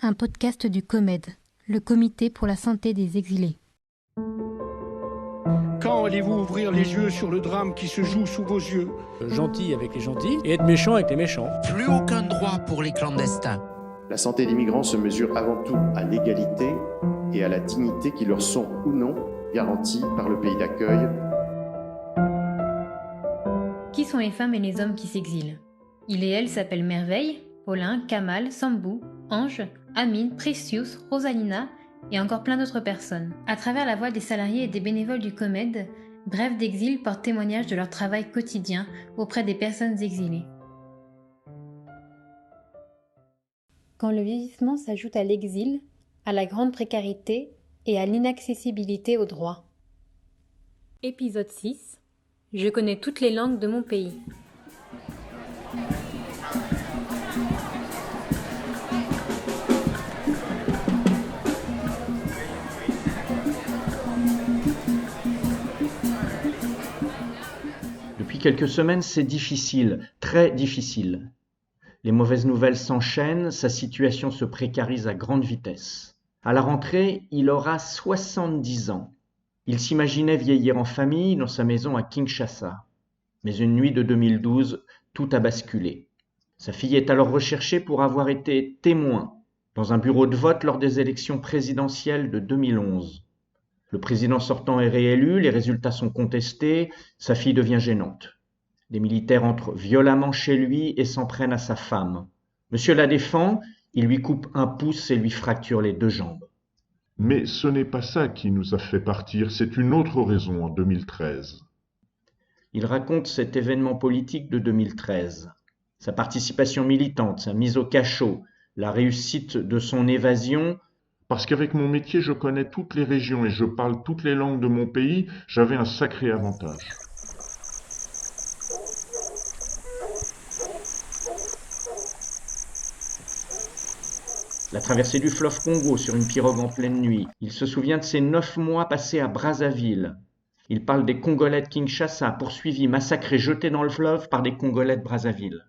un podcast du COMED, le Comité pour la santé des exilés. Quand allez-vous ouvrir les yeux sur le drame qui se joue sous vos yeux ? Gentil avec les gentils et être méchant avec les méchants. Plus aucun droit pour les clandestins. La santé des migrants se mesure avant tout à l'égalité et à la dignité qui leur sont ou non garanties par le pays d'accueil. Qui sont les femmes et les hommes qui s'exilent ? Il et elle s'appellent Merveille, Paulin, Kamal, Sambou, Ange, Amine, Precious, Rosalina et encore plein d'autres personnes. À travers la voix des salariés et des bénévoles du COMED, Brèves d'exil portent témoignage de leur travail quotidien auprès des personnes exilées. Quand le vieillissement s'ajoute à l'exil, à la grande précarité et à l'inaccessibilité aux droits. Épisode 6. Je connais toutes les langues de mon pays. Depuis quelques semaines, c'est difficile, très difficile. Les mauvaises nouvelles s'enchaînent, sa situation se précarise à grande vitesse. À la rentrée, il aura 70 ans. Il s'imaginait vieillir en famille dans sa maison à Kinshasa. Mais une nuit de 2012, tout a basculé. Sa fille est alors recherchée pour avoir été témoin dans un bureau de vote lors des élections présidentielles de 2011. Le président sortant est réélu, les résultats sont contestés, sa fille devient gênante. Les militaires entrent violemment chez lui et s'en prennent à sa femme. Monsieur la défend, il lui coupe un pouce et lui fracture les 2 jambes. Mais ce n'est pas ça qui nous a fait partir, c'est une autre raison en 2013. Il raconte cet événement politique de 2013. Sa participation militante, sa mise au cachot, la réussite de son évasion. Parce qu'avec mon métier, je connais toutes les régions et je parle toutes les langues de mon pays, j'avais un sacré avantage. La traversée du fleuve Congo sur une pirogue en pleine nuit. Il se souvient de ses 9 mois passés à Brazzaville. Il parle des Congolais de Kinshasa, poursuivis, massacrés, jetés dans le fleuve par des Congolais de Brazzaville.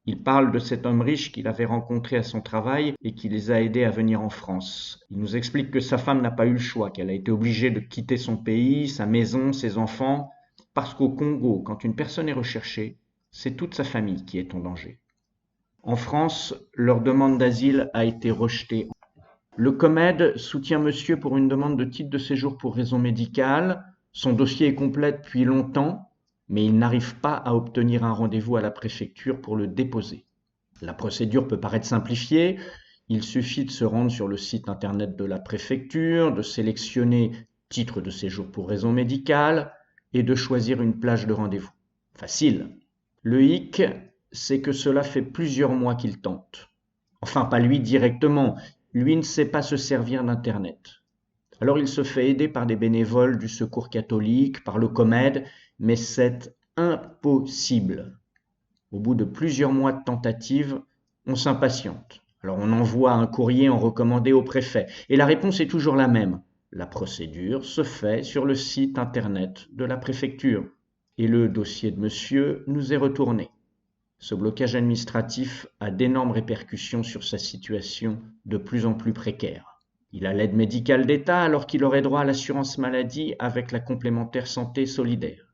Il parle de cet homme riche qu'il avait rencontré à son travail et qui les a aidés à venir en France. Il nous explique que sa femme n'a pas eu le choix, qu'elle a été obligée de quitter son pays, sa maison, ses enfants, parce qu'au Congo, quand une personne est recherchée, c'est toute sa famille qui est en danger. En France, leur demande d'asile a été rejetée. Le COMED soutient monsieur pour une demande de titre de séjour pour raison médicale. Son dossier est complet depuis longtemps, mais il n'arrive pas à obtenir un rendez-vous à la préfecture pour le déposer. La procédure peut paraître simplifiée. Il suffit de se rendre sur le site internet de la préfecture, de sélectionner titre de séjour pour raison médicale et de choisir une plage de rendez-vous. Facile. Le hic, c'est que cela fait plusieurs mois qu'il tente. Enfin, pas lui directement. Lui ne sait pas se servir d'Internet. Alors il se fait aider par des bénévoles du Secours catholique, par le COMED, mais c'est impossible. Au bout de plusieurs mois de tentatives, on s'impatiente. Alors on envoie un courrier en recommandé au préfet. Et la réponse est toujours la même. La procédure se fait sur le site internet de la préfecture. Et le dossier de monsieur nous est retourné. Ce blocage administratif a d'énormes répercussions sur sa situation de plus en plus précaire. Il a l'aide médicale d'État alors qu'il aurait droit à l'assurance maladie avec la complémentaire santé solidaire.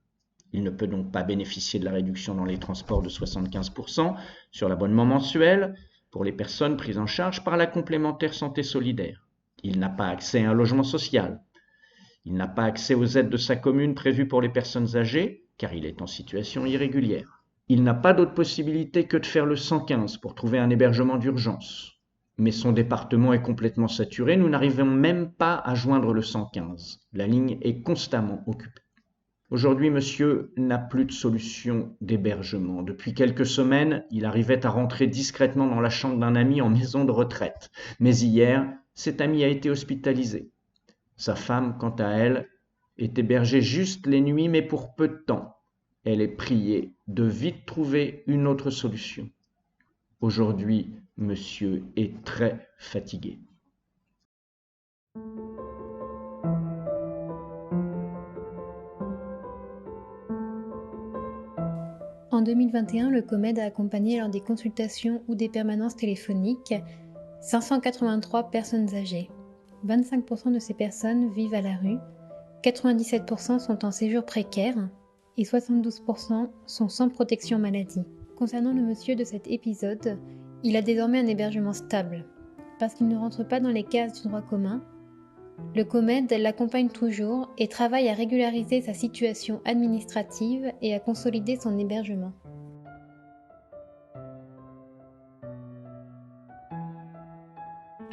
Il ne peut donc pas bénéficier de la réduction dans les transports de 75% sur l'abonnement mensuel pour les personnes prises en charge par la complémentaire santé solidaire. Il n'a pas accès à un logement social. Il n'a pas accès aux aides de sa commune prévues pour les personnes âgées car il est en situation irrégulière. Il n'a pas d'autre possibilité que de faire le 115 pour trouver un hébergement d'urgence. Mais son département est complètement saturé, nous n'arrivons même pas à joindre le 115. La ligne est constamment occupée. Aujourd'hui, monsieur n'a plus de solution d'hébergement. Depuis quelques semaines, il arrivait à rentrer discrètement dans la chambre d'un ami en maison de retraite. Mais hier, cet ami a été hospitalisé. Sa femme, quant à elle, est hébergée juste les nuits, mais pour peu de temps. Elle est priée de vite trouver une autre solution. Aujourd'hui, monsieur est très fatigué. En 2021, le COMED a accompagné lors des consultations ou des permanences téléphoniques 583 personnes âgées. 25% de ces personnes vivent à la rue, 97% sont en séjour précaire et 72% sont sans protection maladie. Concernant le monsieur de cet épisode, il a désormais un hébergement stable. Parce qu'il ne rentre pas dans les cases du droit commun, le COMED l'accompagne toujours et travaille à régulariser sa situation administrative et à consolider son hébergement.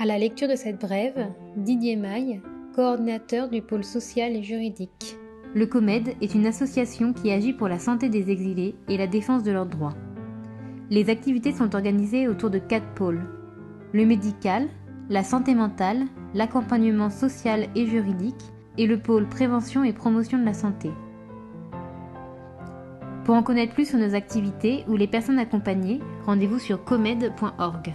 À la lecture de cette brève, Didier Maille, coordinateur du pôle social et juridique. Le COMED est une association qui agit pour la santé des exilés et la défense de leurs droits. Les activités sont organisées autour de 4 pôles. Le médical, la santé mentale, l'accompagnement social et juridique et le pôle prévention et promotion de la santé. Pour en connaître plus sur nos activités ou les personnes accompagnées, rendez-vous sur comed.org.